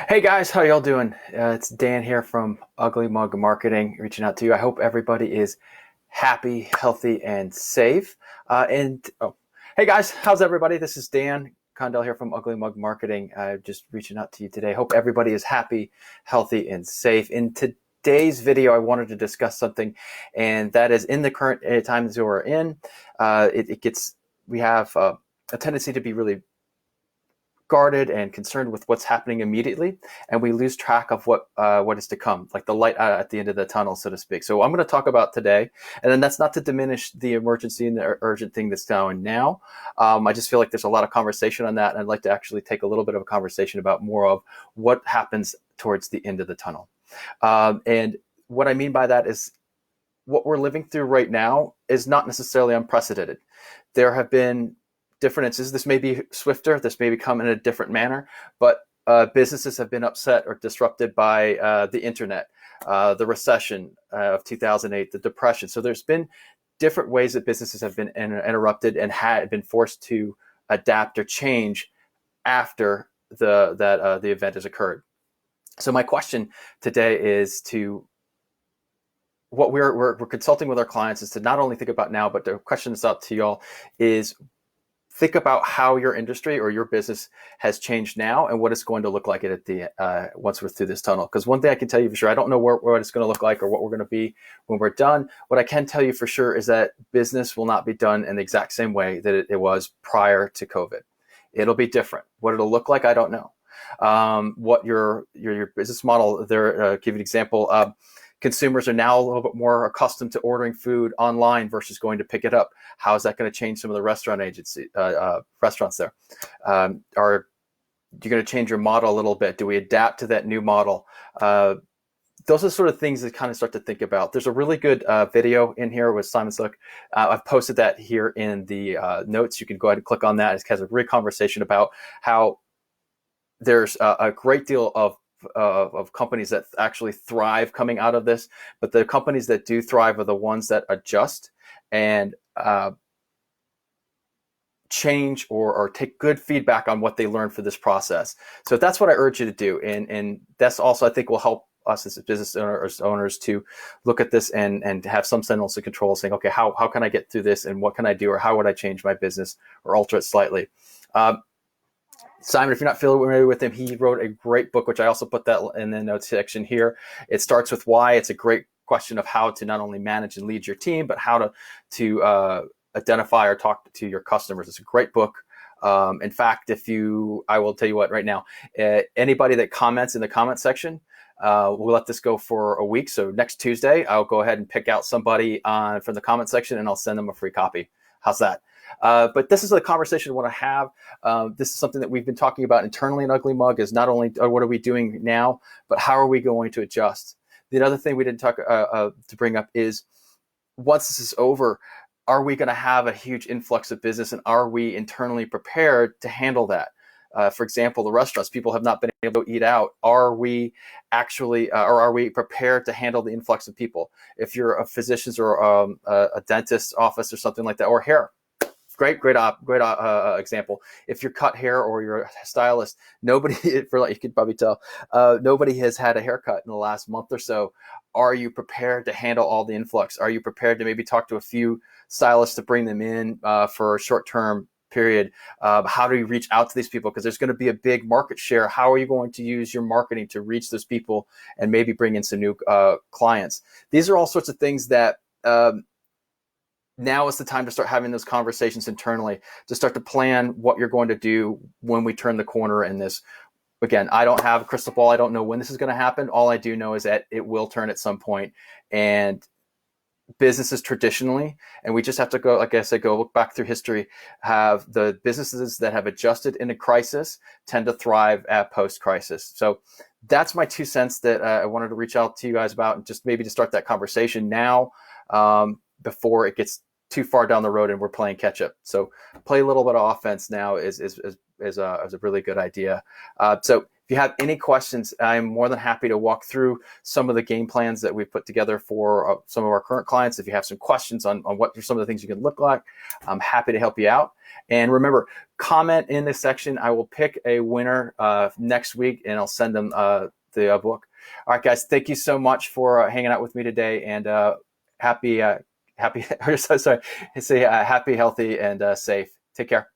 Hey guys, how y'all doing? It's Dan here from Ugly Mug Marketing, reaching out to you. I hope everybody is happy, healthy, and safe. Hey guys, how's everybody? This is Dan Condell here from Ugly Mug Marketing. Just reaching out to you today. Hope everybody is happy, healthy, and safe. In today's video, I wanted to discuss something, and that is in the current times we're in. We have a tendency to be really guarded and concerned with what's happening immediately, and we lose track of what is to come, like the light at the end of the tunnel, so to speak. So I'm going to talk about today, and then that's not to diminish the emergency and the urgent thing that's going now. I just feel like there's a lot of conversation on that, and I'd like to actually take a little bit of a conversation about more of what happens towards the end of the tunnel. And what I mean by that is what we're living through right now is not necessarily unprecedented. There have been different instances. This may be swifter, this may come in a different manner, but businesses have been upset or disrupted by the internet, the recession of 2008, the depression. So there's been different ways that businesses have been interrupted and had been forced to adapt or change after the event has occurred. So my question today is to what we're consulting with our clients is to not only think about now, but the question that's out to y'all is think about how your industry or your business has changed now and what it's going to look like at the once we're through this tunnel. Because one thing I can tell you for sure, I don't know what it's going to look like or what we're going to be when we're done. What I can tell you for sure is that business will not be done in the exact same way that it was prior to COVID. It'll be different. What it'll look like, I don't know. What your business model there, give you an example. Consumers are now a little bit more accustomed to ordering food online versus going to pick it up. How is that going to change some of the restaurants there? Are you going to change your model a little bit? Do we adapt to that new model? Those are sort of things that kind of start to think about. There's a really good video in here with Simon Sinek. I've posted that here in the notes. You can go ahead and click on that. It has a great conversation about how there's a great deal of companies that actually thrive coming out of this, but the companies that do thrive are the ones that adjust and change or take good feedback on what they learned for this process. So that's what I urge you to do, and that's also I think will help us as business owners to look at this and have some semblance of control, saying, okay, how can I get through this, and what can I do, or how would I change my business or alter it slightly. Simon, if you're not familiar with him, he wrote a great book, which I also put that in the notes section here. It starts with why. It's a great question of how to not only manage and lead your team, but how to identify or talk to your customers. It's a great book. In fact, I will tell you what right now, anybody that comments in the comment section, we'll let this go for a week. So next Tuesday, I'll go ahead and pick out somebody from the comment section, and I'll send them a free copy. How's that? But this is a conversation I want to have. This is something that we've been talking about internally in Ugly Mug, is not only what are we doing now, but how are we going to adjust? The other thing we didn't talk to bring up is once this is over, are we going to have a huge influx of business, and are we internally prepared to handle that? For example, the restaurants, people have not been able to eat out. Are we actually, or are we prepared to handle the influx of people? If you're a physician's or a dentist's office or something like that, or hair, great example. If you're cut hair or you're a stylist, nobody, you could probably tell, nobody has had a haircut in the last month or so. Are you prepared to handle all the influx? Are you prepared to maybe talk to a few stylists to bring them in for a short-term period? How do you reach out to these people? Because there's going to be a big market share. How are you going to use your marketing to reach those people and maybe bring in some new clients? These are all sorts of things that now is the time to start having those conversations internally, to start to plan what you're going to do when we turn the corner in this. Again, I don't have a crystal ball. I don't know when this is going to happen. All I do know is that it will turn at some point. And businesses traditionally, and we just have to go, like I said, go look back through history, have the businesses that have adjusted in a crisis tend to thrive at post-crisis. So that's my 2 cents that I wanted to reach out to you guys about, and just maybe to start that conversation now before it gets too far down the road and we're playing catch up. So play a little bit of offense now is a really good idea. So If you have any questions, I'm more than happy to walk through some of the game plans that we've put together for some of our current clients. If you have some questions on what are some of the things you can look like, I'm happy to help you out. And remember, comment in this section. I will pick a winner next week, and I'll send them the book. All right, guys, thank you so much for hanging out with me today, and happy, happy, sorry, say happy, healthy, and safe. Take care.